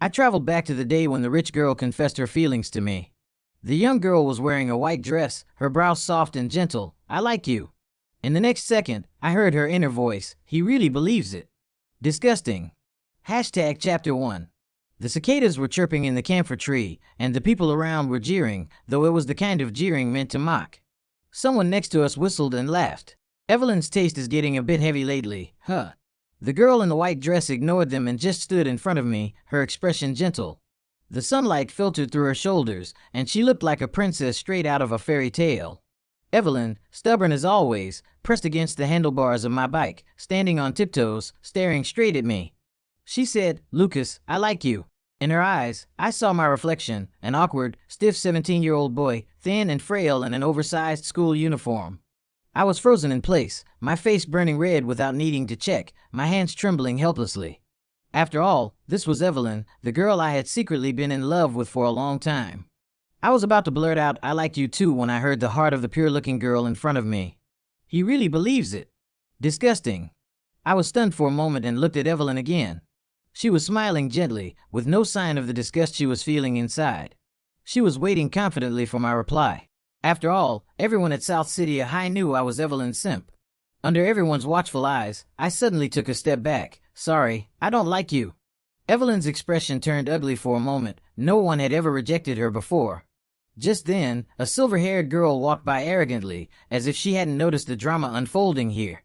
I traveled back to the day when the rich girl confessed her feelings to me. The young girl was wearing a white dress, her brow soft and gentle. I like you. In the next second, I heard her inner voice. He really believes it. Disgusting. Hashtag Chapter 1. The cicadas were chirping in the camphor tree, and the people around were jeering, though it was the kind of jeering meant to mock. Someone next to us whistled and laughed. Evelyn's taste is getting a bit heavy lately, huh? The girl in the white dress ignored them and just stood in front of me, her expression gentle. The sunlight filtered through her shoulders, and she looked like a princess straight out of a fairy tale. Evelyn, stubborn as always, pressed against the handlebars of my bike, standing on tiptoes, staring straight at me. She said, "Lucas, I like you." In her eyes, I saw my reflection, an awkward, stiff 17-year-old boy, thin and frail in an oversized school uniform. I was frozen in place, my face burning red without needing to check, my hands trembling helplessly. After all, this was Evelyn, the girl I had secretly been in love with for a long time. I was about to blurt out, "I like you too," when I heard the heart of the pure-looking girl in front of me. He really believes it. Disgusting. I was stunned for a moment and looked at Evelyn again. She was smiling gently, with no sign of the disgust she was feeling inside. She was waiting confidently for my reply. After all, everyone at South City High knew I was Evelyn's simp. Under everyone's watchful eyes, I suddenly took a step back. "Sorry, I don't like you." Evelyn's expression turned ugly for a moment. No one had ever rejected her before. Just then, a silver-haired girl walked by arrogantly, as if she hadn't noticed the drama unfolding here.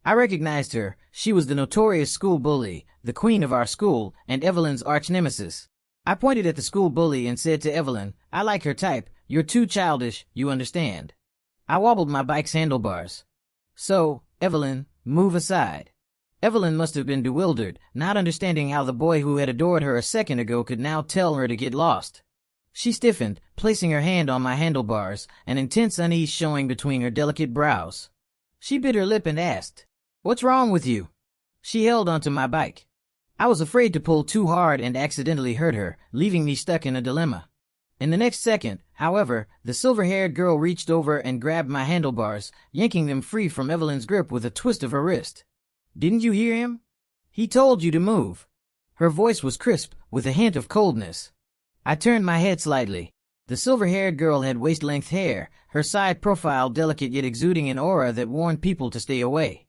I recognized her. She was the notorious school bully, the queen of our school, and Evelyn's arch-nemesis. I pointed at the school bully and said to Evelyn, "I like her type. You're too childish, you understand." I wobbled my bike's handlebars. "So, Evelyn, move aside." Evelyn must have been bewildered, not understanding how the boy who had adored her a second ago could now tell her to get lost. She stiffened, placing her hand on my handlebars, an intense unease showing between her delicate brows. She bit her lip and asked, "What's wrong with you?" She held onto my bike. I was afraid to pull too hard and accidentally hurt her, leaving me stuck in a dilemma. In the next second, however, the silver-haired girl reached over and grabbed my handlebars, yanking them free from Evelyn's grip with a twist of her wrist. "Didn't you hear him? He told you to move." Her voice was crisp, with a hint of coldness. I turned my head slightly. The silver-haired girl had waist-length hair, her side profile delicate yet exuding an aura that warned people to stay away.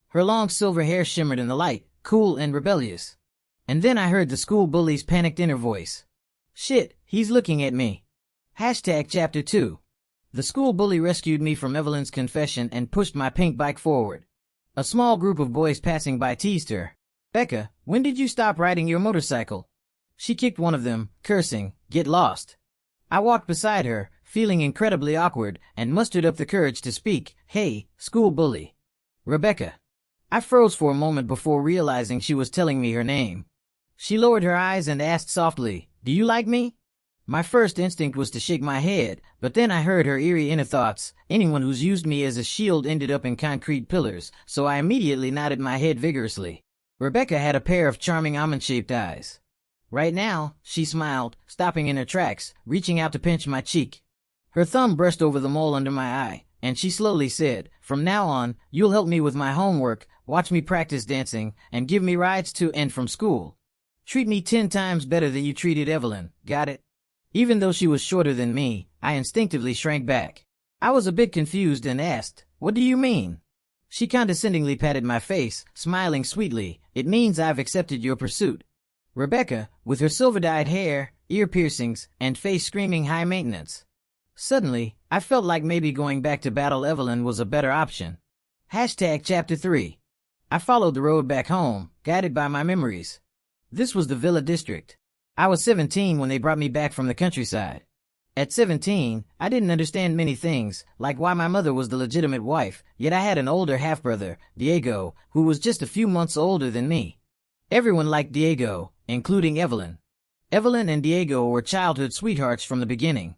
Her long silver hair shimmered in the light, cool and rebellious. And then I heard the school bully's panicked inner voice. "Shit, he's looking at me." Hashtag Chapter 2. The school bully rescued me from Evelyn's confession and pushed my pink bike forward. A small group of boys passing by teased her. "Becca, when did you stop riding your motorcycle?" She kicked one of them, cursing, "Get lost." I walked beside her, feeling incredibly awkward, and mustered up the courage to speak. "Hey, school bully." "Rebecca." I froze for a moment before realizing she was telling me her name. She lowered her eyes and asked softly, "Do you like me?" My first instinct was to shake my head, but then I heard her eerie inner thoughts. Anyone who's used me as a shield ended up in concrete pillars, so I immediately nodded my head vigorously. Rebecca had a pair of charming almond-shaped eyes. "Right now," she smiled, stopping in her tracks, reaching out to pinch my cheek. Her thumb brushed over the mole under my eye, and she slowly said, "From now on, you'll help me with my homework, watch me practice dancing, and give me rides to and from school. Treat me 10 times better than you treated Evelyn, got it?" Even though she was shorter than me, I instinctively shrank back. I was a bit confused and asked, "What do you mean?" She condescendingly patted my face, smiling sweetly. "It means I've accepted your pursuit." Rebecca, with her silver-dyed hair, ear piercings, and face screaming high maintenance. Suddenly, I felt like maybe going back to battle Evelyn was a better option. Hashtag Chapter 3. I followed the road back home, guided by my memories. This was the Villa District. I was 17 when they brought me back from the countryside. At 17, I didn't understand many things, like why my mother was the legitimate wife, yet I had an older half-brother, Diego, who was just a few months older than me. Everyone liked Diego, including Evelyn. Evelyn and Diego were childhood sweethearts from the beginning.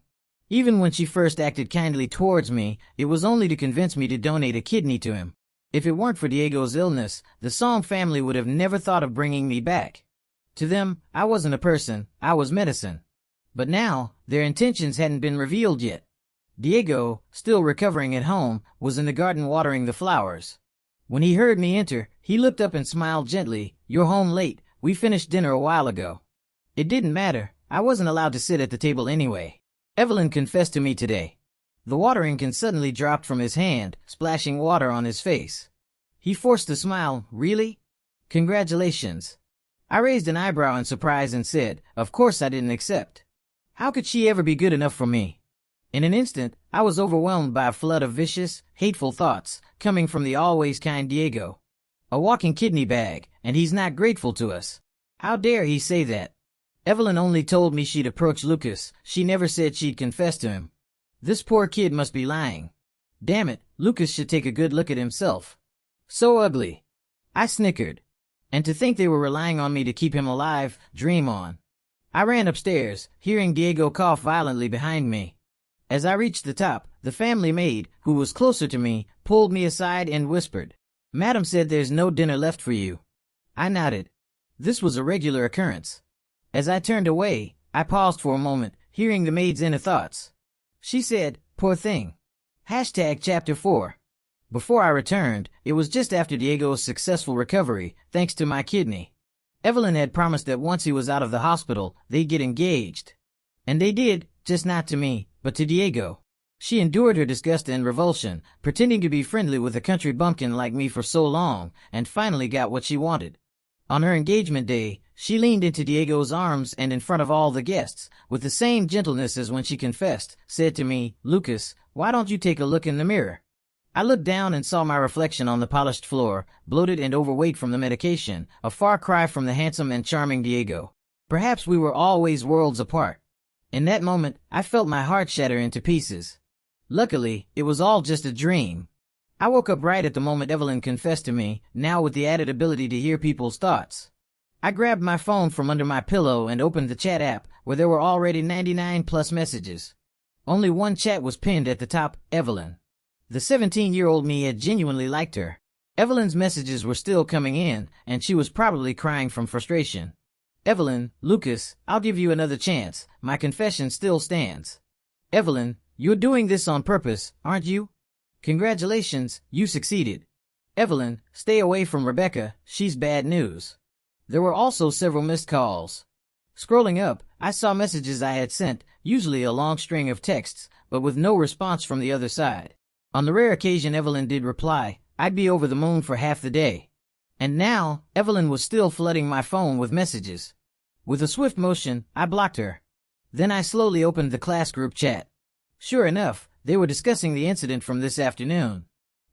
Even when she first acted kindly towards me, it was only to convince me to donate a kidney to him. If it weren't for Diego's illness, the Song family would have never thought of bringing me back. To them, I wasn't a person, I was medicine. But now, their intentions hadn't been revealed yet. Diego, still recovering at home, was in the garden watering the flowers. When he heard me enter, he looked up and smiled gently. "You're home late. We finished dinner a while ago." It didn't matter. I wasn't allowed to sit at the table anyway. Evelyn confessed to me today. The watering can suddenly dropped from his hand, splashing water on his face. He forced a smile. Really? Congratulations. I raised an eyebrow in surprise and said, of course I didn't accept. How could she ever be good enough for me? In an instant, I was overwhelmed by a flood of vicious, hateful thoughts, coming from the always kind Diego. A walking kidney bag, and he's not grateful to us. How dare he say that? Evelyn only told me she'd approach Lucas. She never said she'd confess to him. This poor kid must be lying. Damn it, Lucas should take a good look at himself. So ugly. I snickered. And to think they were relying on me to keep him alive, dream on. I ran upstairs, hearing Diego cough violently behind me. As I reached the top, the family maid, who was closer to me, pulled me aside and whispered, Madam said there's no dinner left for you. I nodded. This was a regular occurrence. As I turned away, I paused for a moment, hearing the maid's inner thoughts. She said, poor thing. Chapter 4. Before I returned, it was just after Diego's successful recovery, thanks to my kidney. Evelyn had promised that once he was out of the hospital, they'd get engaged. And they did, just not to me, but to Diego. She endured her disgust and revulsion, pretending to be friendly with a country bumpkin like me for so long, and finally got what she wanted. On her engagement day, she leaned into Diego's arms and in front of all the guests, with the same gentleness as when she confessed, said to me, Lucas, why don't you take a look in the mirror? I looked down and saw my reflection on the polished floor, bloated and overweight from the medication, a far cry from the handsome and charming Diego. Perhaps we were always worlds apart. In that moment, I felt my heart shatter into pieces. Luckily, it was all just a dream. I woke up right at the moment Evelyn confessed to me, now with the added ability to hear people's thoughts. I grabbed my phone from under my pillow and opened the chat app, where there were already 99 plus messages. Only one chat was pinned at the top, Evelyn. The 17-year-old me had genuinely liked her. Evelyn's messages were still coming in, and she was probably crying from frustration. Evelyn, Lucas, I'll give you another chance. My confession still stands. Evelyn, you're doing this on purpose, aren't you? Congratulations, you succeeded. Evelyn, stay away from Rebecca, she's bad news. There were also several missed calls. Scrolling up, I saw messages I had sent, usually a long string of texts, but with no response from the other side. On the rare occasion Evelyn did reply, I'd be over the moon for half the day. And now, Evelyn was still flooding my phone with messages. With a swift motion, I blocked her. Then I slowly opened the class group chat. Sure enough, they were discussing the incident from this afternoon.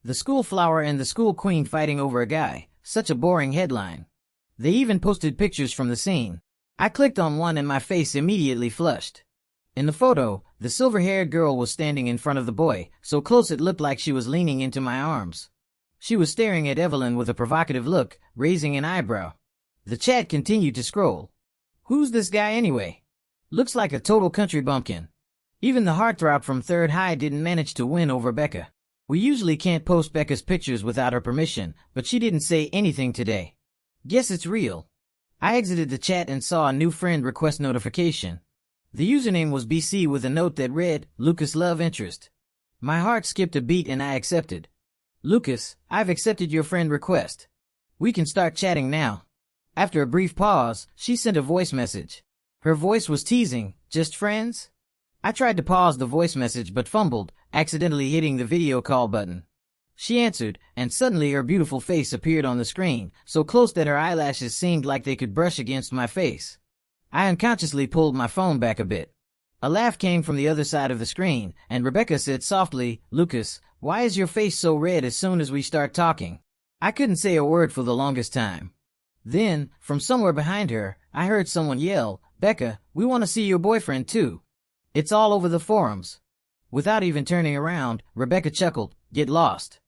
The school flower and the school queen fighting over a guy. Such a boring headline. They even posted pictures from the scene. I clicked on one and my face immediately flushed. In the photo, the silver-haired girl was standing in front of the boy, so close it looked like she was leaning into my arms. She was staring at Evelyn with a provocative look, raising an eyebrow. The chat continued to scroll. Who's this guy anyway? Looks like a total country bumpkin. Even the heartthrob from ThoughtsHe didn't manage to win over Becca. We usually can't post Becca's pictures without her permission, but she didn't say anything today. Guess it's real. I exited the chat and saw a new friend request notification. The username was BC with a note that read, Lucas love interest. My heart skipped a beat and I accepted. Lucas, I've accepted your friend request. We can start chatting now. After a brief pause, she sent a voice message. Her voice was teasing, just friends? I tried to pause the voice message but fumbled, accidentally hitting the video call button. She answered, and suddenly her beautiful face appeared on the screen, so close that her eyelashes seemed like they could brush against my face. I unconsciously pulled my phone back a bit. A laugh came from the other side of the screen, and Rebecca said softly, Lucas, why is your face so red as soon as we start talking? I couldn't say a word for the longest time. Then, from somewhere behind her, I heard someone yell, Becca, we want to see your boyfriend too. It's all over the forums. Without even turning around, Rebecca chuckled, get lost.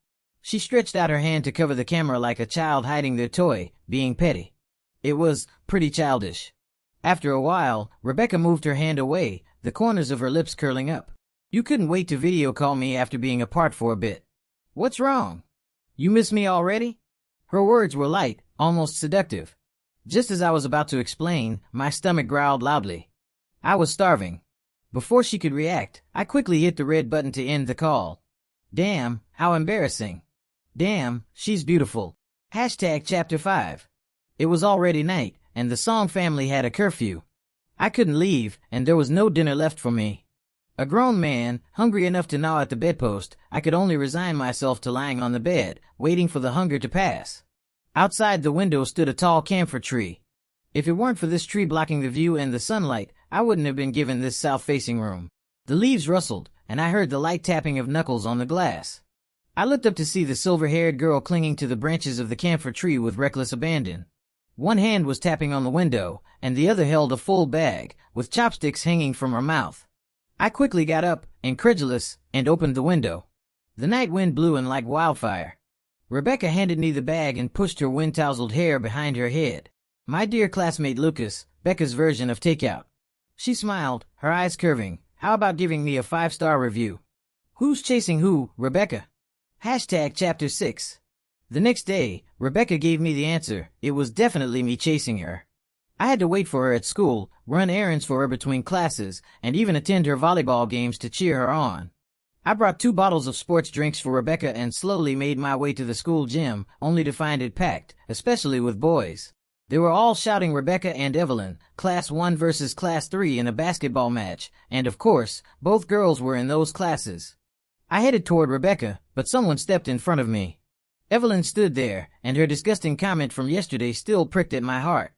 She stretched out her hand to cover the camera like a child hiding their toy, being petty. It was pretty childish. After a while, Rebecca moved her hand away, the corners of her lips curling up. You couldn't wait to video call me after being apart for a bit. What's wrong? You miss me already? Her words were light, almost seductive. Just as I was about to explain, my stomach growled loudly. I was starving. Before she could react, I quickly hit the red button to end the call. Damn, how embarrassing. Damn, she's beautiful. Chapter 5. It was already night, and the Song family had a curfew. I couldn't leave, and there was no dinner left for me. A grown man, hungry enough to gnaw at the bedpost, I could only resign myself to lying on the bed, waiting for the hunger to pass. Outside the window stood a tall camphor tree. If it weren't for this tree blocking the view and the sunlight, I wouldn't have been given this south-facing room. The leaves rustled, and I heard the light tapping of knuckles on the glass. I looked up to see the silver-haired girl clinging to the branches of the camphor tree with reckless abandon. One hand was tapping on the window, and the other held a full bag, with chopsticks hanging from her mouth. I quickly got up, incredulous, and opened the window. The night wind blew in like wildfire. Rebecca handed me the bag and pushed her wind-tousled hair behind her head. My dear classmate Lucas, Becca's version of takeout. She smiled, her eyes curving. How about giving me a 5-star review? Who's chasing who, Rebecca? Chapter 6. The next day, Rebecca gave me the answer. It was definitely me chasing her. I had to wait for her at school, run errands for her between classes, and even attend her volleyball games to cheer her on. I brought 2 bottles of sports drinks for Rebecca and slowly made my way to the school gym, only to find it packed, especially with boys. They were all shouting Rebecca and Evelyn, Class 1 versus Class 3 in a basketball match, and of course, both girls were in those classes. I headed toward Rebecca, but someone stepped in front of me. Evelyn stood there, and her disgusting comment from yesterday still pricked at my heart.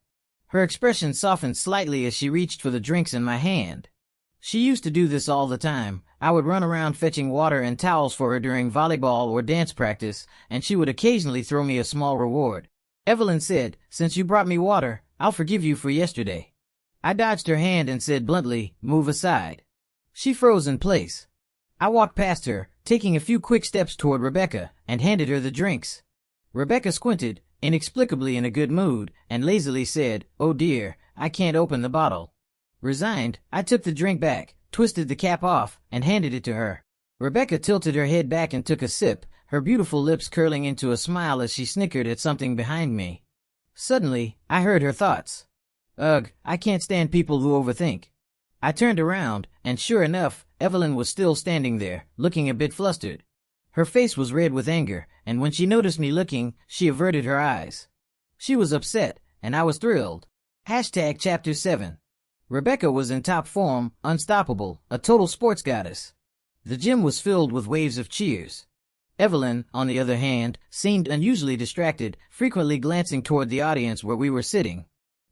Her expression softened slightly as she reached for the drinks in my hand. She used to do this all the time. I would run around fetching water and towels for her during volleyball or dance practice, and she would occasionally throw me a small reward. Evelyn said, "Since you brought me water, I'll forgive you for yesterday." I dodged her hand and said bluntly, "Move aside." She froze in place. I walked past her, taking a few quick steps toward Rebecca, and handed her the drinks. Rebecca squinted, inexplicably in a good mood, and lazily said, "Oh dear, I can't open the bottle." Resigned, I took the drink back, twisted the cap off, and handed it to her. Rebecca tilted her head back and took a sip, her beautiful lips curling into a smile as she snickered at something behind me. Suddenly, I heard her thoughts. Ugh, I can't stand people who overthink. I turned around, and sure enough, Evelyn was still standing there, looking a bit flustered. Her face was red with anger, and when she noticed me looking, she averted her eyes. She was upset, and I was thrilled. Chapter 7. Rebecca was in top form, unstoppable, a total sports goddess. The gym was filled with waves of cheers. Evelyn, on the other hand, seemed unusually distracted, frequently glancing toward the audience where we were sitting.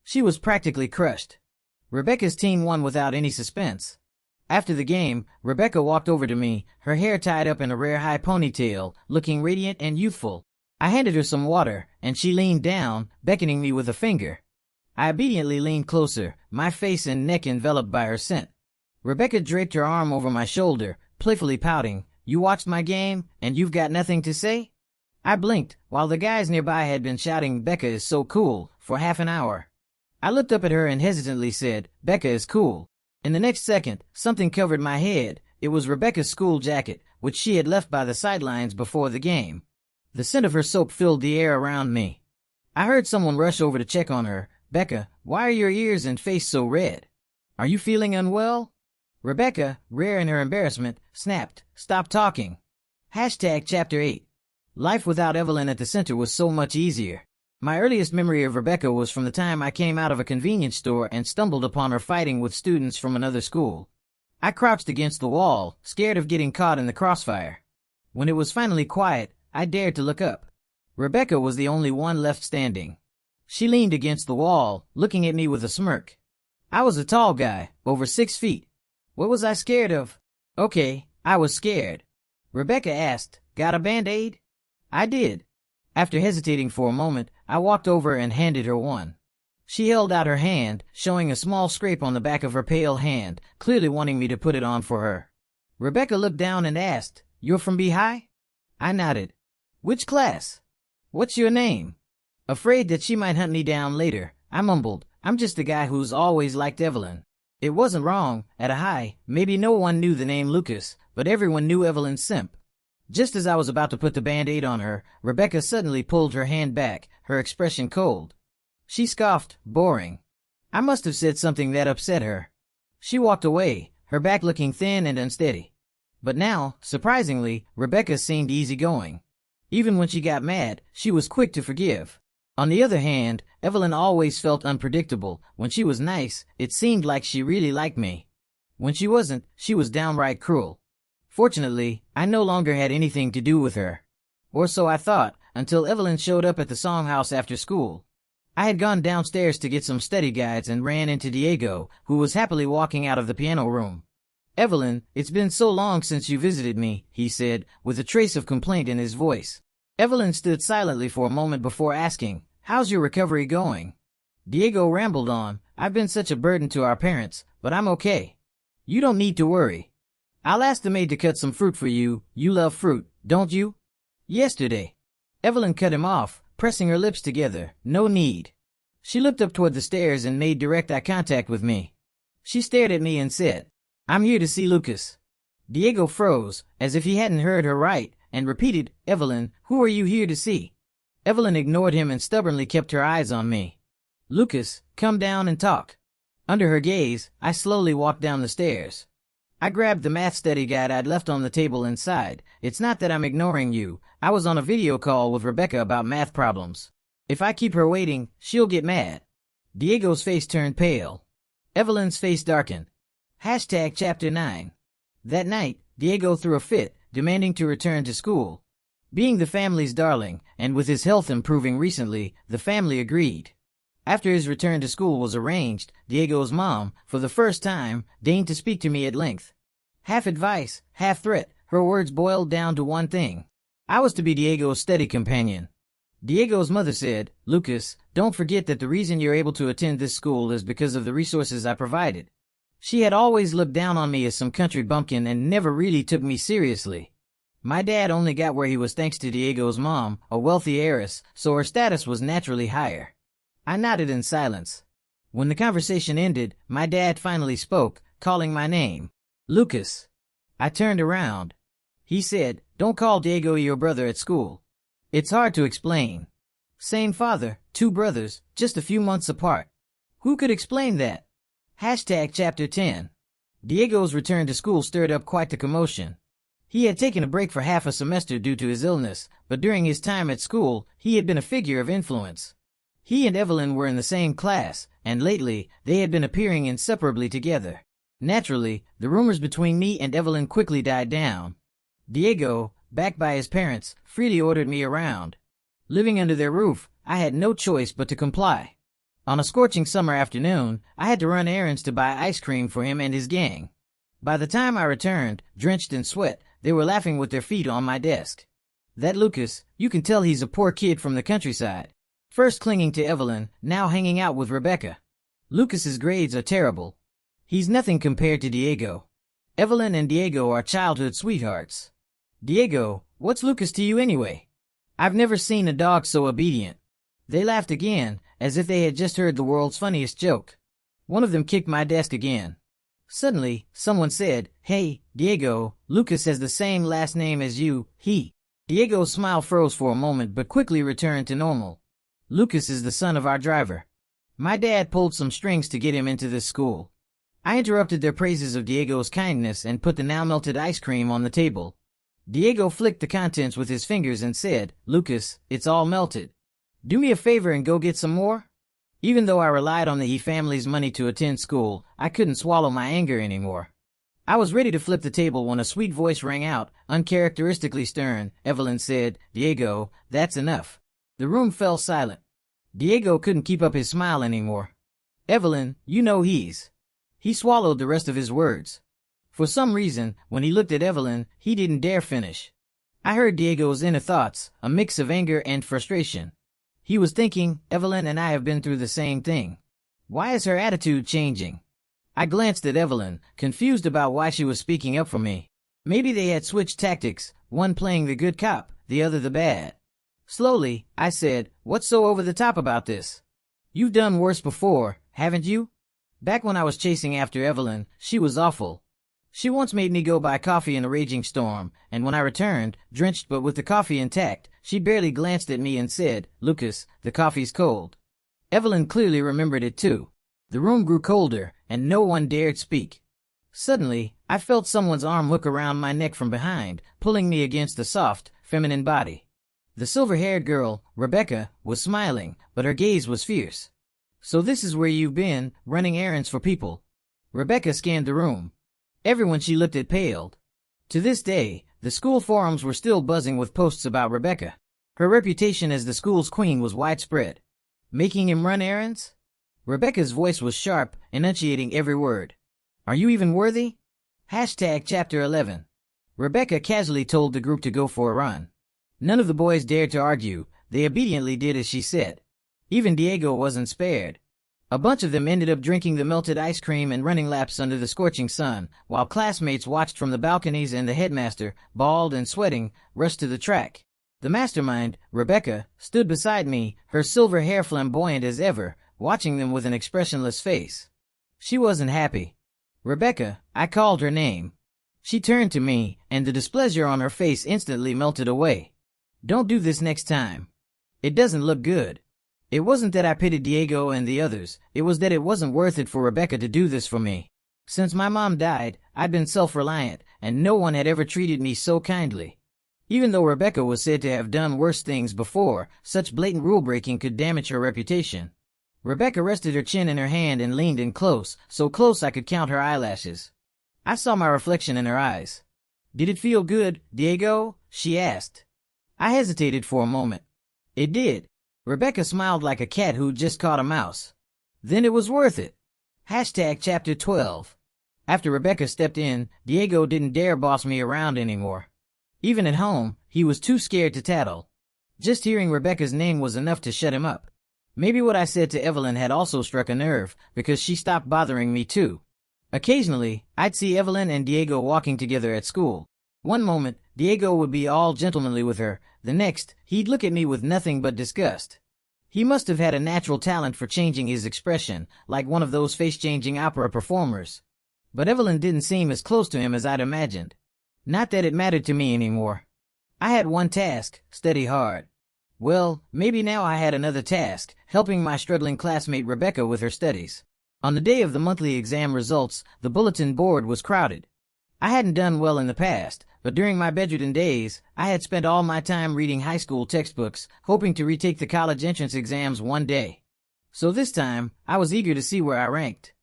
She was practically crushed. Rebecca's team won without any suspense. After the game, Rebecca walked over to me, her hair tied up in a rare high ponytail, looking radiant and youthful. I handed her some water, and she leaned down, beckoning me with a finger. I obediently leaned closer, my face and neck enveloped by her scent. Rebecca draped her arm over my shoulder, playfully pouting, "You watched my game, and you've got nothing to say?" I blinked, while the guys nearby had been shouting, "Becca is so cool," for half an hour. I looked up at her and hesitantly said, "Becca is cool." In the next second, something covered my head. It was Rebecca's school jacket, which she had left by the sidelines before the game. The scent of her soap filled the air around me. I heard someone rush over to check on her. "Becca, why are your ears and face so red? Are you feeling unwell?" Rebecca, rare in her embarrassment, snapped, "Stop talking." Chapter 8. Life without Evelyn at the center was so much easier. My earliest memory of Rebecca was from the time I came out of a convenience store and stumbled upon her fighting with students from another school. I crouched against the wall, scared of getting caught in the crossfire. When it was finally quiet, I dared to look up. Rebecca was the only one left standing. She leaned against the wall, looking at me with a smirk. I was a tall guy, over 6 feet. What was I scared of? Okay, I was scared. Rebecca asked, "Got a Band-Aid?" I did. After hesitating for a moment, I walked over and handed her one. She held out her hand, showing a small scrape on the back of her pale hand, clearly wanting me to put it on for her. Rebecca looked down and asked, "You're from B-High?" I nodded. "Which class? What's your name?" Afraid that she might hunt me down later, I mumbled, "I'm just a guy who's always liked Evelyn." It wasn't wrong. At a high, maybe no one knew the name Lucas, but everyone knew Evelyn Simp. Just as I was about to put the Band-Aid on her, Rebecca suddenly pulled her hand back, her expression cold. She scoffed, "Boring." I must have said something that upset her. She walked away, her back looking thin and unsteady. But now, surprisingly, Rebecca seemed easygoing. Even when she got mad, she was quick to forgive. On the other hand, Evelyn always felt unpredictable. When she was nice, it seemed like she really liked me. When she wasn't, she was downright cruel. Fortunately, I no longer had anything to do with her. Or so I thought, until Evelyn showed up at the songhouse after school. I had gone downstairs to get some study guides and ran into Diego, who was happily walking out of the piano room. "Evelyn, it's been so long since you visited me," he said, with a trace of complaint in his voice. Evelyn stood silently for a moment before asking, "How's your recovery going?" Diego rambled on, "I've been such a burden to our parents, but I'm okay. You don't need to worry. I'll ask the maid to cut some fruit for you. You love fruit, don't you?" "Yesterday." Evelyn cut him off, pressing her lips together. "No need." She looked up toward the stairs and made direct eye contact with me. She stared at me and said, "I'm here to see Lucas." Diego froze, as if he hadn't heard her right, and repeated, "Evelyn, who are you here to see?" Evelyn ignored him and stubbornly kept her eyes on me. "Lucas, come down and talk." Under her gaze, I slowly walked down the stairs. I grabbed the math study guide I'd left on the table and sighed. "It's not that I'm ignoring you. I was on a video call with Rebecca about math problems. If I keep her waiting, she'll get mad." Diego's face turned pale. Evelyn's face darkened. Chapter 9. That night, Diego threw a fit, demanding to return to school. Being the family's darling, and with his health improving recently, the family agreed. After his return to school was arranged, Diego's mom, for the first time, deigned to speak to me at length. Half advice, half threat, her words boiled down to one thing. I was to be Diego's study companion. Diego's mother said, "Lucas, don't forget that the reason you're able to attend this school is because of the resources I provided." She had always looked down on me as some country bumpkin and never really took me seriously. My dad only got where he was thanks to Diego's mom, a wealthy heiress, so her status was naturally higher. I nodded in silence. When the conversation ended, my dad finally spoke, calling my name. "Lucas." I turned around. He said, "Don't call Diego your brother at school. It's hard to explain. Same father, two brothers, just a few months apart. Who could explain that?" Chapter 10. Diego's return to school stirred up quite the commotion. He had taken a break for half a semester due to his illness, but during his time at school, he had been a figure of influence. He and Evelyn were in the same class, and lately, they had been appearing inseparably together. Naturally, the rumors between me and Evelyn quickly died down. Diego, backed by his parents, freely ordered me around. Living under their roof, I had no choice but to comply. On a scorching summer afternoon, I had to run errands to buy ice cream for him and his gang. By the time I returned, drenched in sweat, they were laughing with their feet on my desk. "That Lucas, you can tell he's a poor kid from the countryside. First clinging to Evelyn, now hanging out with Rebecca. Lucas's grades are terrible. He's nothing compared to Diego. Evelyn and Diego are childhood sweethearts. Diego, what's Lucas to you anyway? I've never seen a dog so obedient." They laughed again, as if they had just heard the world's funniest joke. One of them kicked my desk again. Suddenly, someone said, "Hey, Diego, Lucas has the same last name as you, he." Diego's smile froze for a moment but quickly returned to normal. "Lucas is the son of our driver. My dad pulled some strings to get him into this school." I interrupted their praises of Diego's kindness and put the now melted ice cream on the table. Diego flicked the contents with his fingers and said, "Lucas, it's all melted. Do me a favor and go get some more?" Even though I relied on the He family's money to attend school, I couldn't swallow my anger anymore. I was ready to flip the table when a sweet voice rang out, uncharacteristically stern. Evelyn said, "Diego, that's enough." The room fell silent. Diego couldn't keep up his smile anymore. "Evelyn, you know he's..." He swallowed the rest of his words. For some reason, when he looked at Evelyn, he didn't dare finish. I heard Diego's inner thoughts, a mix of anger and frustration. He was thinking, Evelyn and I have been through the same thing. Why is her attitude changing? I glanced at Evelyn, confused about why she was speaking up for me. Maybe they had switched tactics, one playing the good cop, the other the bad. Slowly, I said, "What's so over the top about this? You've done worse before, haven't you? Back when I was chasing after Evelyn, she was awful. She once made me go buy coffee in a raging storm, and when I returned, drenched but with the coffee intact, she barely glanced at me and said, 'Lucas, the coffee's cold.'" Evelyn clearly remembered it too. The room grew colder, and no one dared speak. Suddenly, I felt someone's arm hook around my neck from behind, pulling me against the soft, feminine body. The silver-haired girl, Rebecca, was smiling, but her gaze was fierce. "So this is where you've been, running errands for people." Rebecca scanned the room. Everyone she looked at paled. To this day, the school forums were still buzzing with posts about Rebecca. Her reputation as the school's queen was widespread. Making him run errands? Rebecca's voice was sharp, enunciating every word. "Are you even worthy?" Chapter 11. Rebecca casually told the group to go for a run. None of the boys dared to argue. They obediently did as she said. Even Diego wasn't spared. A bunch of them ended up drinking the melted ice cream and running laps under the scorching sun, while classmates watched from the balconies and the headmaster, bald and sweating, rushed to the track. The mastermind, Rebecca, stood beside me, her silver hair flamboyant as ever, watching them with an expressionless face. She wasn't happy. "Rebecca," I called her name. She turned to me, and the displeasure on her face instantly melted away. "Don't do this next time. It doesn't look good." It wasn't that I pitied Diego and the others, it was that it wasn't worth it for Rebecca to do this for me. Since my mom died, I'd been self-reliant, and no one had ever treated me so kindly. Even though Rebecca was said to have done worse things before, such blatant rule-breaking could damage her reputation. Rebecca rested her chin in her hand and leaned in close, so close I could count her eyelashes. I saw my reflection in her eyes. "Did it feel good, Diego?" she asked. I hesitated for a moment. It did. Rebecca smiled like a cat who'd just caught a mouse. "Then it was worth it." Chapter 12. After Rebecca stepped in, Diego didn't dare boss me around anymore. Even at home, he was too scared to tattle. Just hearing Rebecca's name was enough to shut him up. Maybe what I said to Evelyn had also struck a nerve, because she stopped bothering me too. Occasionally, I'd see Evelyn and Diego walking together at school. One moment, Diego would be all gentlemanly with her, the next, he'd look at me with nothing but disgust. He must have had a natural talent for changing his expression, like one of those face-changing opera performers. But Evelyn didn't seem as close to him as I'd imagined. Not that it mattered to me anymore. I had one task: study hard. Well, maybe now I had another task, helping my struggling classmate Rebecca with her studies. On the day of the monthly exam results, the bulletin board was crowded. I hadn't done well in the past, but during my bedridden days, I had spent all my time reading high school textbooks, hoping to retake the college entrance exams one day. So this time, I was eager to see where I ranked.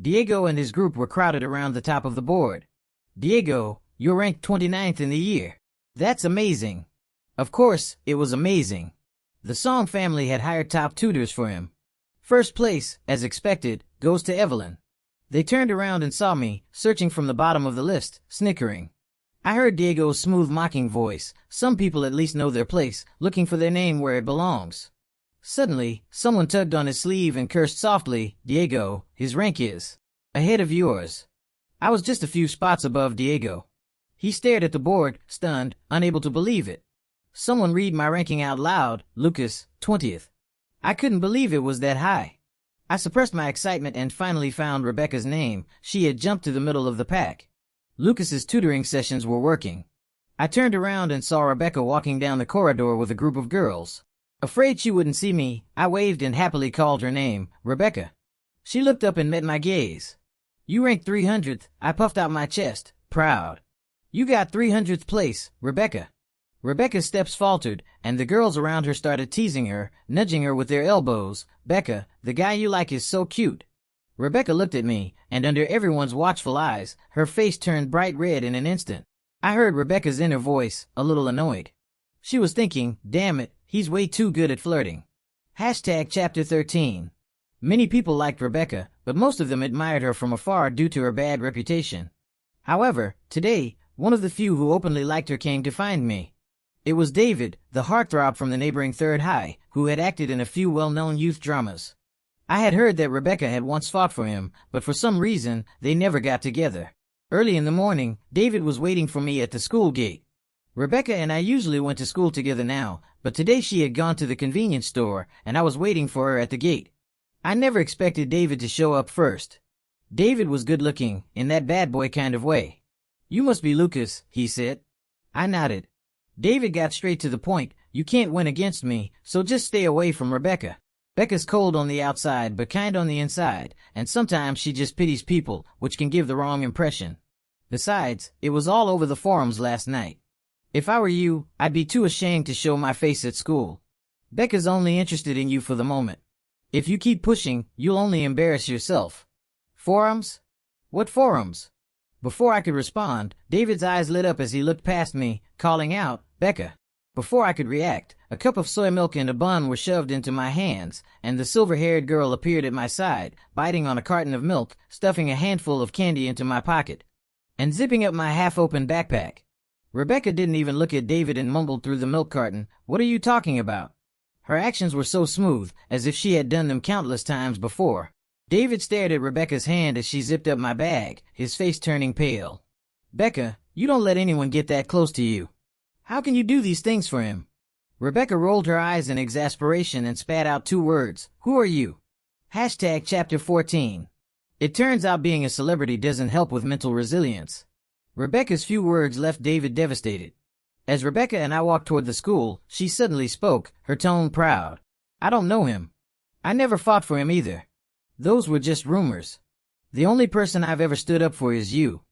Diego and his group were crowded around the top of the board. "Diego, you're ranked 29th in the year. That's amazing." Of course, it was amazing. The Song family had hired top tutors for him. First place, as expected, goes to Evelyn. They turned around and saw me, searching from the bottom of the list, snickering. I heard Diego's smooth mocking voice. Some people at least know their place, looking for their name where it belongs. Suddenly, someone tugged on his sleeve and cursed softly. "Diego, his rank is ahead of yours." I was just a few spots above Diego. He stared at the board, stunned, unable to believe it. "Someone read my ranking out loud, Lucas, 20th. I couldn't believe it was that high. I suppressed my excitement and finally found Rebecca's name. She had jumped to the middle of the pack. Lucas's tutoring sessions were working. I turned around and saw Rebecca walking down the corridor with a group of girls. Afraid she wouldn't see me, I waved and happily called her name, Rebecca. She looked up and met my gaze. "You ranked 300th, I puffed out my chest, proud. "You got 300th place, Rebecca." Rebecca's steps faltered, and the girls around her started teasing her, nudging her with their elbows. "Becca, the guy you like is so cute." Rebecca looked at me, and under everyone's watchful eyes, her face turned bright red in an instant. I heard Rebecca's inner voice, a little annoyed. She was thinking, "Damn it, he's way too good at flirting." Chapter 13. Many people liked Rebecca, but most of them admired her from afar due to her bad reputation. However, today, one of the few who openly liked her came to find me. It was David, the heartthrob from the neighboring ThoughtsHe, who had acted in a few well-known youth dramas. I had heard that Rebecca had once fought for him, but for some reason, they never got together. Early in the morning, David was waiting for me at the school gate. Rebecca and I usually went to school together now, but today she had gone to the convenience store, and I was waiting for her at the gate. I never expected David to show up first. David was good-looking, in that bad boy kind of way. "You must be Lucas," he said. I nodded. David got straight to the point. "You can't win against me, so just stay away from Rebecca. Becca's cold on the outside but kind on the inside, and sometimes she just pities people, which can give the wrong impression. Besides, it was all over the forums last night." If I were you, I'd be too ashamed to show my face at school. Becca's only interested in you for the moment. If you keep pushing, you'll only embarrass yourself. Forums? What forums? Before I could respond, David's eyes lit up as he looked past me, calling out, Becca. Before I could react, a cup of soy milk and a bun were shoved into my hands, and the silver-haired girl appeared at my side, biting on a carton of milk, stuffing a handful of candy into my pocket, and zipping up my half-open backpack. Rebecca didn't even look at David and mumbled through the milk carton, "What are you talking about?" Her actions were so smooth, as if she had done them countless times before. David stared at Rebecca's hand as she zipped up my bag, his face turning pale. "Becca, you don't let anyone get that close to you. How can you do these things for him?" Rebecca rolled her eyes in exasperation and spat out 2 words. "Who are you?" Chapter 14. It turns out being a celebrity doesn't help with mental resilience. Rebecca's few words left David devastated. As Rebecca and I walked toward the school, she suddenly spoke, her tone proud. "I don't know him. I never fought for him either. Those were just rumors. The only person I've ever stood up for is you."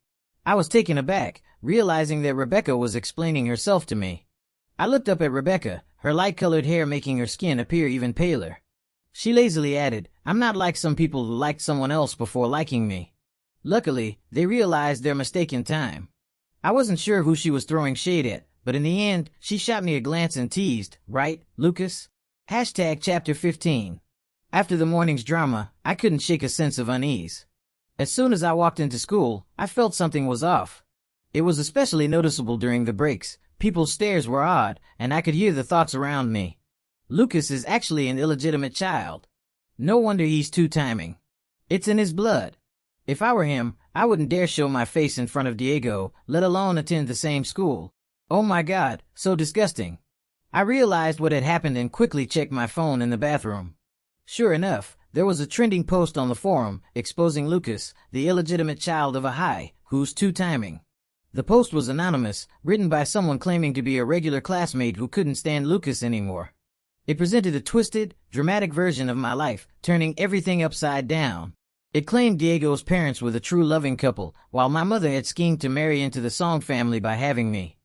I was taken aback, realizing that Rebecca was explaining herself to me. I looked up at Rebecca, her light-colored hair making her skin appear even paler. She lazily added, "I'm not like some people who liked someone else before liking me." Luckily, they realized their mistake in time. I wasn't sure who she was throwing shade at, but in the end, she shot me a glance and teased, "Right, Lucas?" Chapter 15. After the morning's drama, I couldn't shake a sense of unease. As soon as I walked into school, I felt something was off. It was especially noticeable during the breaks. People's stares were odd, and I could hear the thoughts around me. Lucas is actually an illegitimate child. No wonder he's two-timing. It's in his blood. If I were him, I wouldn't dare show my face in front of Diego, let alone attend the same school. Oh my God, so disgusting. I realized what had happened and quickly checked my phone in the bathroom. Sure enough, there was a trending post on the forum exposing Lucas, the illegitimate child of a high, who's two-timing. The post was anonymous, written by someone claiming to be a regular classmate who couldn't stand Lucas anymore. It presented a twisted, dramatic version of my life, turning everything upside down. It claimed Diego's parents were the true loving couple, while my mother had schemed to marry into the Song family by having me.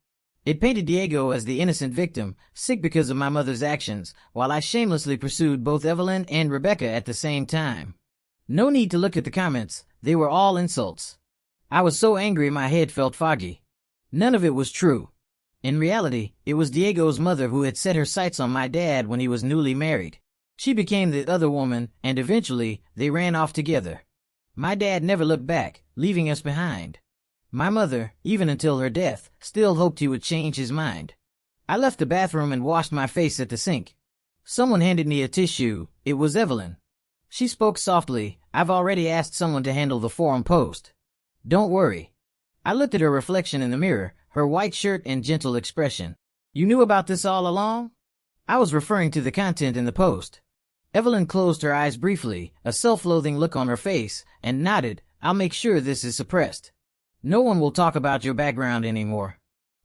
It painted Diego as the innocent victim, sick because of my mother's actions, while I shamelessly pursued both Evelyn and Rebecca at the same time. No need to look at the comments, they were all insults. I was so angry my head felt foggy. None of it was true. In reality, it was Diego's mother who had set her sights on my dad when he was newly married. She became the other woman, and eventually, they ran off together. My dad never looked back, leaving us behind. My mother, even until her death, still hoped he would change his mind. I left the bathroom and washed my face at the sink. Someone handed me a tissue. It was Evelyn. She spoke softly, "I've already asked someone to handle the forum post. Don't worry." I looked at her reflection in the mirror, her white shirt and gentle expression. "You knew about this all along?" I was referring to the content in the post. Evelyn closed her eyes briefly, a self-loathing look on her face, and nodded, "I'll make sure this is suppressed. No one will talk about your background anymore.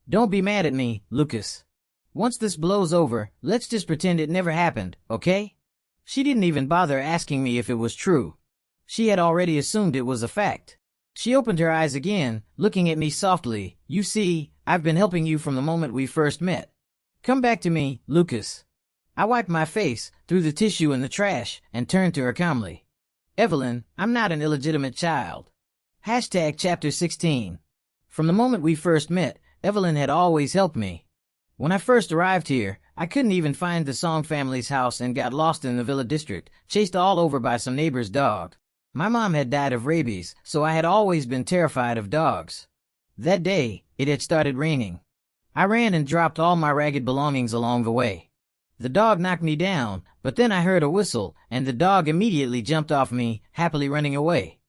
Don't be mad at me, Lucas. Once this blows over, let's just pretend it never happened, okay?" She didn't even bother asking me if it was true. She had already assumed it was a fact. She opened her eyes again, looking at me softly. "You see, I've been helping you from the moment we first met. Come back to me, Lucas." I wiped my face, threw the tissue in the trash, and turned to her calmly. "Evelyn, I'm not an illegitimate child." Chapter 16. From the moment we first met, Evelyn had always helped me. When I first arrived here, I couldn't even find the Song family's house and got lost in the Villa district, chased all over by some neighbor's dog. My mom had died of rabies, so I had always been terrified of dogs. That day, it had started raining. I ran and dropped all my ragged belongings along the way. The dog knocked me down, but then I heard a whistle, and the dog immediately jumped off me, happily running away.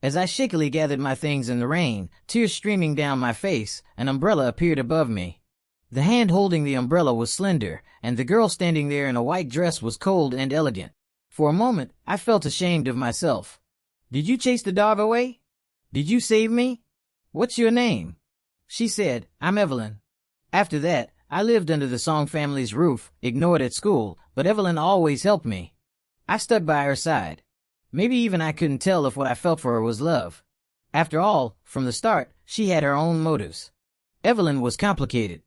As I shakily gathered my things in the rain, tears streaming down my face, an umbrella appeared above me. The hand holding the umbrella was slender, and the girl standing there in a white dress was cold and elegant. For a moment, I felt ashamed of myself. "Did you chase the dog away? Did you save me? What's your name?" She said, "I'm Evelyn." After that, I lived under the Song family's roof, ignored at school, but Evelyn always helped me. I stuck by her side. Maybe even I couldn't tell if what I felt for her was love. After all, from the start, she had her own motives. Evelyn was complicated.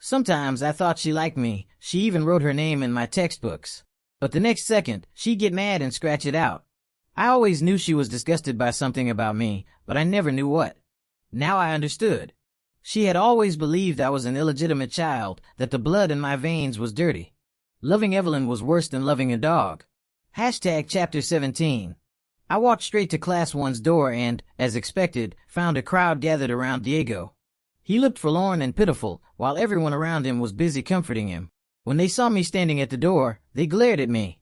Sometimes I thought she liked me, she even wrote her name in my textbooks. But the next second, she'd get mad and scratch it out. I always knew she was disgusted by something about me, but I never knew what. Now I understood. She had always believed I was an illegitimate child, that the blood in my veins was dirty. Loving Evelyn was worse than loving a dog. Chapter 17. I walked straight to Class 1's door and, as expected, found a crowd gathered around Diego. He looked forlorn and pitiful, while everyone around him was busy comforting him. When they saw me standing at the door, they glared at me.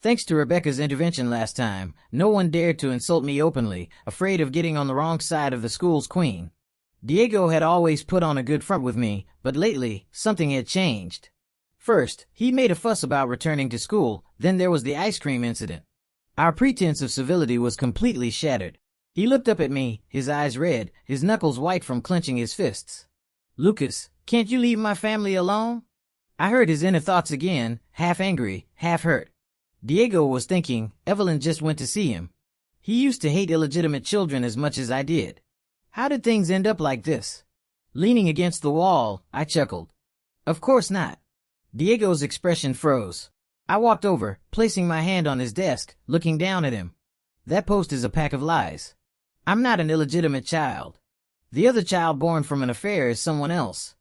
Thanks to Rebecca's intervention last time, no one dared to insult me openly, afraid of getting on the wrong side of the school's queen. Diego had always put on a good front with me, but lately, something had changed. First, he made a fuss about returning to school, then there was the ice cream incident. Our pretense of civility was completely shattered. He looked up at me, his eyes red, his knuckles white from clenching his fists. "Lucas, can't you leave my family alone?" I heard his inner thoughts again, half angry, half hurt. Diego was thinking, Evelyn just went to see him. He used to hate illegitimate children as much as I did. How did things end up like this? Leaning against the wall, I chuckled. Of course not. Diego's expression froze. I walked over, placing my hand on his desk, looking down at him. That post is a pack of lies. I'm not an illegitimate child. The other child born from an affair is someone else.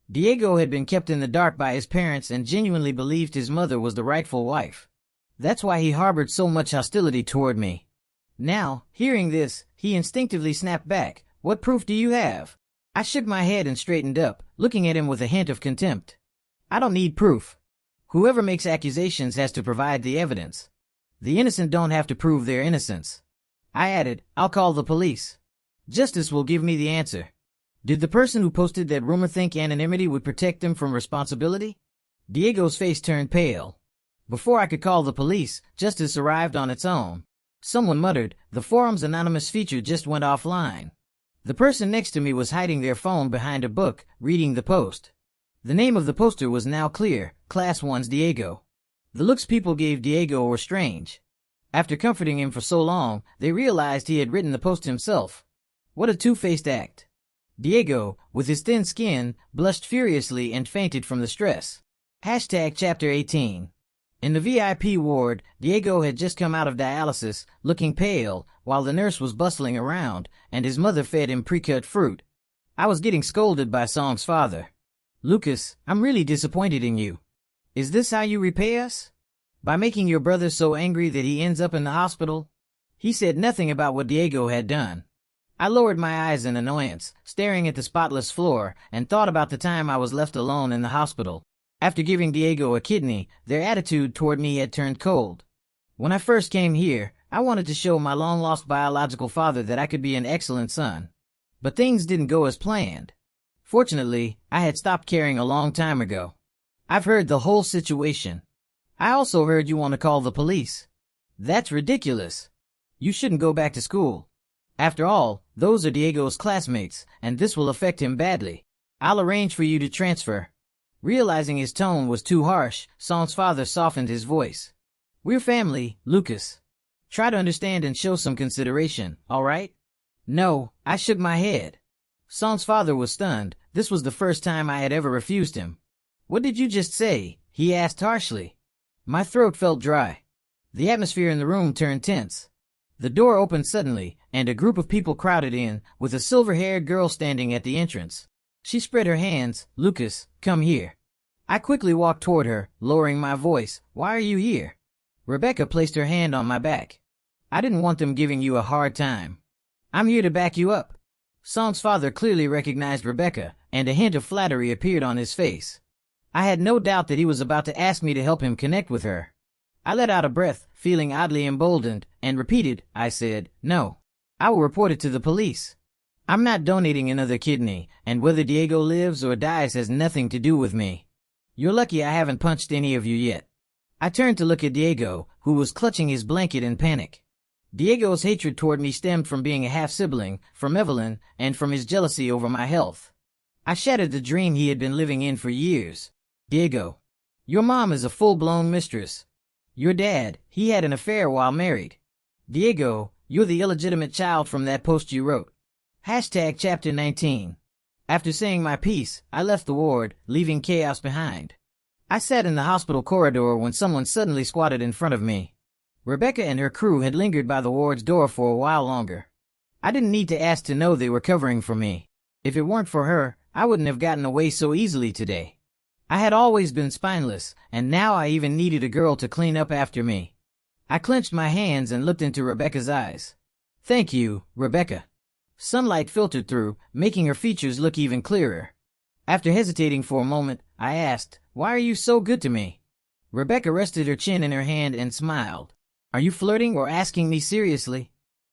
Diego had been kept in the dark by his parents and genuinely believed his mother was the rightful wife. That's why he harbored so much hostility toward me. Now, hearing this, he instinctively snapped back. "What proof do you have?" I shook my head and straightened up, looking at him with a hint of contempt. "I don't need proof. Whoever makes accusations has to provide the evidence. The innocent don't have to prove their innocence." I added, "I'll call the police. Justice will give me the answer." Did the person who posted that rumor think anonymity would protect them from responsibility? Diego's face turned pale. Before I could call the police, justice arrived on its own. Someone muttered, "The forum's anonymous feature just went offline." The person next to me was hiding their phone behind a book, reading the post. The name of the poster was now clear, Class 1's Diego. The looks people gave Diego were strange. After comforting him for so long, they realized he had written the post himself. What a two-faced act. Diego, with his thin skin, blushed furiously and fainted from the stress. Chapter 18. In the VIP ward, Diego had just come out of dialysis, looking pale, while the nurse was bustling around, and his mother fed him pre-cut fruit. I was getting scolded by Song's father. "Lucas, I'm really disappointed in you. Is this how you repay us? By making your brother so angry that he ends up in the hospital?" He said nothing about what Diego had done. I lowered my eyes in annoyance, staring at the spotless floor, and thought about the time I was left alone in the hospital. After giving Diego a kidney, their attitude toward me had turned cold. When I first came here, I wanted to show my long-lost biological father that I could be an excellent son. But things didn't go as planned. Fortunately, I had stopped caring a long time ago. I've heard the whole situation. I also heard you want to call the police. That's ridiculous. You shouldn't go back to school. After all, those are Diego's classmates, and this will affect him badly. I'll arrange for you to transfer. Realizing his tone was too harsh, Song's father softened his voice. We're family, Lucas. Try to understand and show some consideration, all right? No, I shook my head. Song's father was stunned. This was the first time I had ever refused him. What did you just say? He asked harshly. My throat felt dry. The atmosphere in the room turned tense. The door opened suddenly, and a group of people crowded in, with a silver-haired girl standing at the entrance. She spread her hands. Lucas, come here. I quickly walked toward her, lowering my voice. Why are you here? Rebecca placed her hand on my back. I didn't want them giving you a hard time. I'm here to back you up. Song's father clearly recognized Rebecca, and a hint of flattery appeared on his face. I had no doubt that he was about to ask me to help him connect with her. I let out a breath, feeling oddly emboldened, and repeated, I said, no. I will report it to the police. I'm not donating another kidney, and whether Diego lives or dies has nothing to do with me. You're lucky I haven't punched any of you yet. I turned to look at Diego, who was clutching his blanket in panic. Diego's hatred toward me stemmed from being a half-sibling, from Evelyn, and from his jealousy over my health. I shattered the dream he had been living in for years. Diego, your mom is a full-blown mistress. Your dad, he had an affair while married. Diego, you're the illegitimate child from that post you wrote. Chapter 19. After saying my piece, I left the ward, leaving chaos behind. I sat in the hospital corridor when someone suddenly squatted in front of me. Rebecca and her crew had lingered by the ward's door for a while longer. I didn't need to ask to know they were covering for me. If it weren't for her, I wouldn't have gotten away so easily today. I had always been spineless, and now I even needed a girl to clean up after me. I clenched my hands and looked into Rebecca's eyes. Thank you, Rebecca. Sunlight filtered through, making her features look even clearer. After hesitating for a moment, I asked, "Why are you so good to me?" Rebecca rested her chin in her hand and smiled. "Are you flirting or asking me seriously?"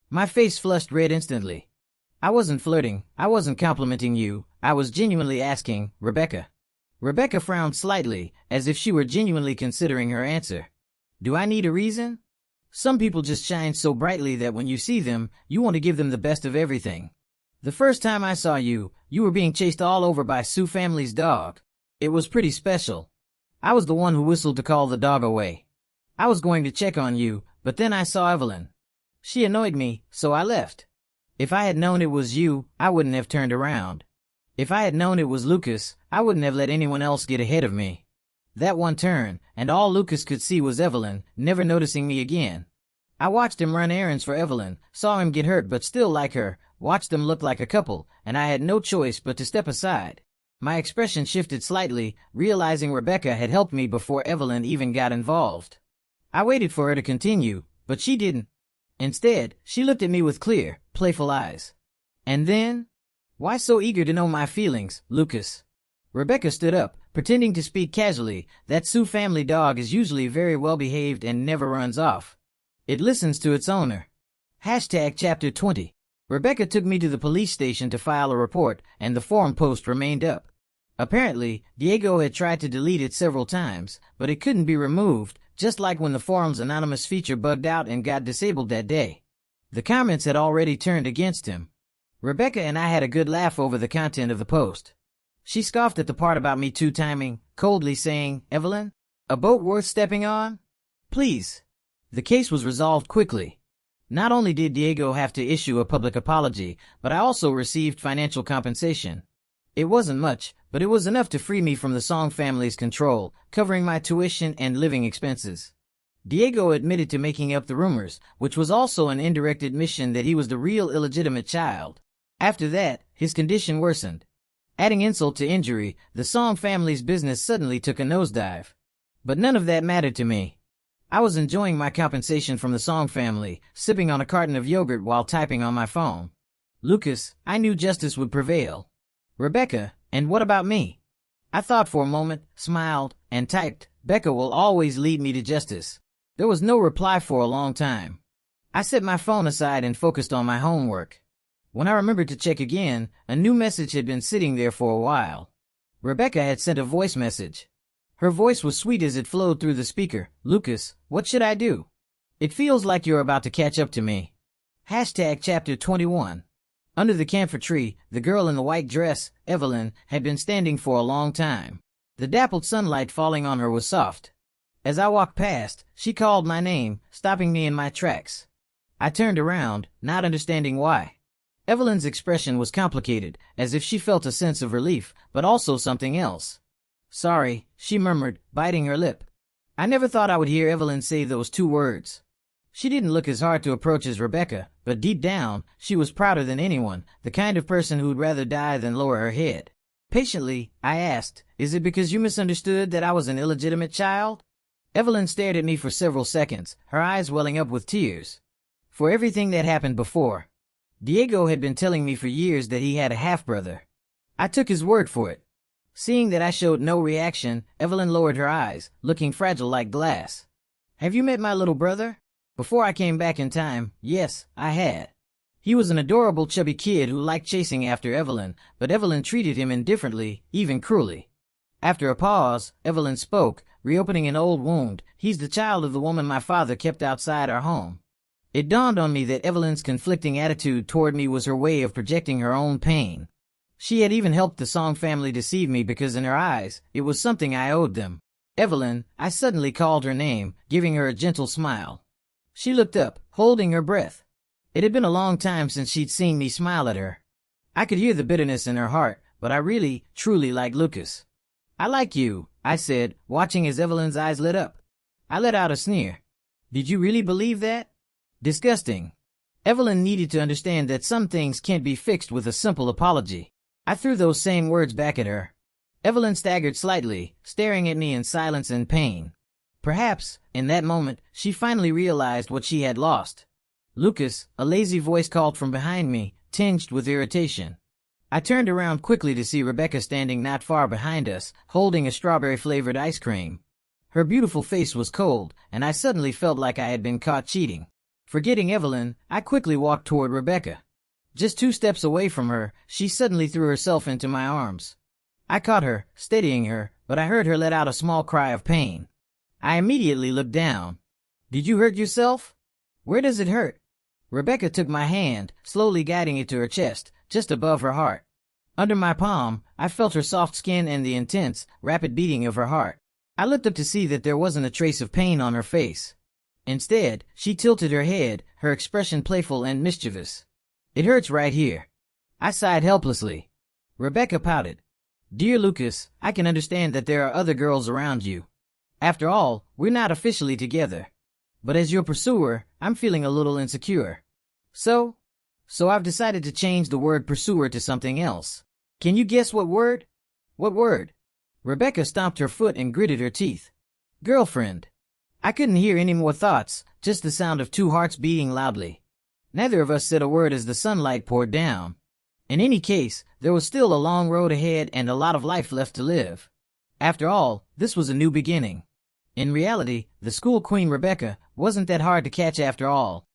My face flushed red instantly. I wasn't flirting, I wasn't complimenting you, I was genuinely asking, Rebecca. Rebecca frowned slightly, as if she were genuinely considering her answer. Do I need a reason? Some people just shine so brightly that when you see them, you want to give them the best of everything. The first time I saw you, you were being chased all over by Sue family's dog. It was pretty special. I was the one who whistled to call the dog away. I was going to check on you, but then I saw Evelyn. She annoyed me, so I left. If I had known it was you, I wouldn't have turned around. If I had known it was Lucas, I wouldn't have let anyone else get ahead of me. That one turn, and all Lucas could see was Evelyn, never noticing me again. I watched him run errands for Evelyn, saw him get hurt but still like her, watched them look like a couple, and I had no choice but to step aside. My expression shifted slightly, realizing Rebecca had helped me before Evelyn even got involved. I waited for her to continue, but she didn't. Instead, she looked at me with clear, playful eyes. And then? Why so eager to know my feelings, Lucas? Rebecca stood up, pretending to speak casually. That Sioux family dog is usually very well behaved and never runs off. It listens to its owner. Chapter 20. Rebecca took me to the police station to file a report, and the forum post remained up. Apparently, Diego had tried to delete it several times, but it couldn't be removed, just like when the forum's anonymous feature bugged out and got disabled that day. The comments had already turned against him. Rebecca and I had a good laugh over the content of the post. She scoffed at the part about me two-timing, coldly saying, "Evelyn, a boat worth stepping on? Please." The case was resolved quickly. Not only did Diego have to issue a public apology, but I also received financial compensation. It wasn't much, but it was enough to free me from the Song family's control, covering my tuition and living expenses. Diego admitted to making up the rumors, which was also an indirect admission that he was the real illegitimate child. After that, his condition worsened. Adding insult to injury, the Song family's business suddenly took a nosedive. But none of that mattered to me. I was enjoying my compensation from the Song family, sipping on a carton of yogurt while typing on my phone. Lucas, I knew justice would prevail. Rebecca, and what about me? I thought for a moment, smiled, and typed, Becca will always lead me to justice. There was no reply for a long time. I set my phone aside and focused on my homework. When I remembered to check again, a new message had been sitting there for a while. Rebecca had sent a voice message. Her voice was sweet as it flowed through the speaker. Lucas, what should I do? It feels like you're about to catch up to me. Chapter 21. Under the camphor tree, the girl in the white dress, Evelyn, had been standing for a long time. The dappled sunlight falling on her was soft. As I walked past, she called my name, stopping me in my tracks. I turned around, not understanding why. Evelyn's expression was complicated, as if she felt a sense of relief, but also something else. Sorry, she murmured, biting her lip. I never thought I would hear Evelyn say those two words. She didn't look as hard to approach as Rebecca, but deep down, she was prouder than anyone, the kind of person who'd rather die than lower her head. Patiently, I asked, is it because you misunderstood that I was an illegitimate child? Evelyn stared at me for several seconds, her eyes welling up with tears. For everything that happened before. Diego had been telling me for years that he had a half-brother. I took his word for it. Seeing that I showed no reaction, Evelyn lowered her eyes, looking fragile like glass. Have you met my little brother? Before I came back in time, yes, I had. He was an adorable chubby kid who liked chasing after Evelyn, but Evelyn treated him indifferently, even cruelly. After a pause, Evelyn spoke, reopening an old wound. He's the child of the woman my father kept outside our home. It dawned on me that Evelyn's conflicting attitude toward me was her way of projecting her own pain. She had even helped the Song family deceive me because in her eyes, it was something I owed them. Evelyn, I suddenly called her name, giving her a gentle smile. She looked up, holding her breath. It had been a long time since she'd seen me smile at her. I could hear the bitterness in her heart, but I really, truly like Lucas. I like you, I said, watching as Evelyn's eyes lit up. I let out a sneer. Did you really believe that? Disgusting. Evelyn needed to understand that some things can't be fixed with a simple apology. I threw those same words back at her. Evelyn staggered slightly, staring at me in silence and pain. Perhaps, in that moment, she finally realized what she had lost. Lucas, a lazy voice called from behind me, tinged with irritation. I turned around quickly to see Rebecca standing not far behind us, holding a strawberry-flavored ice cream. Her beautiful face was cold, and I suddenly felt like I had been caught cheating. Forgetting Evelyn, I quickly walked toward Rebecca. Just 2 steps away from her, she suddenly threw herself into my arms. I caught her, steadying her, but I heard her let out a small cry of pain. I immediately looked down. Did you hurt yourself? Where does it hurt? Rebecca took my hand, slowly guiding it to her chest, just above her heart. Under my palm, I felt her soft skin and the intense, rapid beating of her heart. I looked up to see that there wasn't a trace of pain on her face. Instead, she tilted her head, her expression playful and mischievous. It hurts right here. I sighed helplessly. Rebecca pouted. Dear Lucas, I can understand that there are other girls around you. After all, we're not officially together. But as your pursuer, I'm feeling a little insecure. So I've decided to change the word pursuer to something else. Can you guess what word? What word? Rebecca stomped her foot and gritted her teeth. Girlfriend. I couldn't hear any more thoughts, just the sound of 2 hearts beating loudly. Neither of us said a word as the sunlight poured down. In any case, there was still a long road ahead and a lot of life left to live. After all, this was a new beginning. In reality, the school queen Rebecca wasn't that hard to catch after all.